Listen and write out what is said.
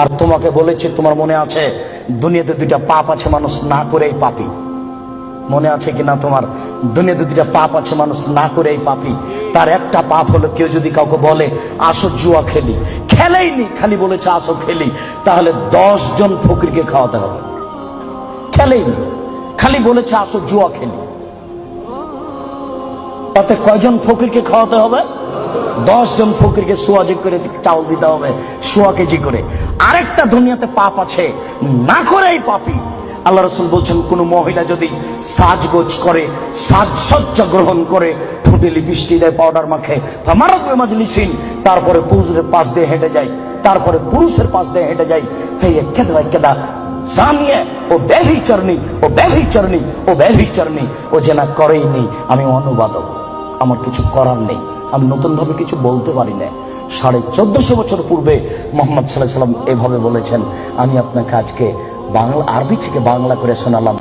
আর তোমাকে বলেছি, তোমার মনে আছে দুনিয়াতে দুইটা পাপ আছে মানুষ না করেই পাপী। মনে আছে কিনা তোমার? দুনিয়াতে দুইটা পাপ আছে মানুষ না করেই পাপী। তার একটা পাপ হলো, কেউ যদি কাউকে বলে আসো জুয়া খেলি, খেলেইনি, খালি বলেছে আসো খেলি, তাহলে 10 জন ফকিরকে খাওয়াতে হবে। খেলেইনি, খালি বলেছে আসো জুয়া খেলি, তাতে কয়জন ফকিরকে খাওয়াতে হবে? 10 জন ফকিরকে সোয়াজি করে চাউল দিতে হবে, 100 কেজি করে। আরেকটা দুনিয়াতে পাপ আছে না করেই পাপী। আল্লাহ রাসূল বলছেন, কোন মহিলা যদি সাজগোজ করে, সাজসজ্জা গ্রহণ করে, ঠোঁটে লিপস্টিক দেয়, পাউডার মাখে, ফামারাত বিমাজলিসিন, তারপরে পুরুষের পাশ দিয়ে হেঁটে যায়, তারপরে পুরুষের পাশ দিয়ে হেঁটে যায়, ফেয়ে কেদা কেদা জানিয়ে ও ব্যভিচারিণী, ও ব্যভিচারিণী, ও ব্যভিচারিণী, ও জেনা করেইনি। আমি অনুবাদক, আমার কিছু করার নেই, আমি নতুন ভাবে কিছু বলতে পারি না। 1450 বছর পূর্বে মুহাম্মদ সাল্লাল্লাহু আলাইহি ওয়াসাল্লাম এভাবে বলেছেন। আমি আপনাকে আজকে বাংলা, আরবি থেকে বাংলা করে শোনালাম।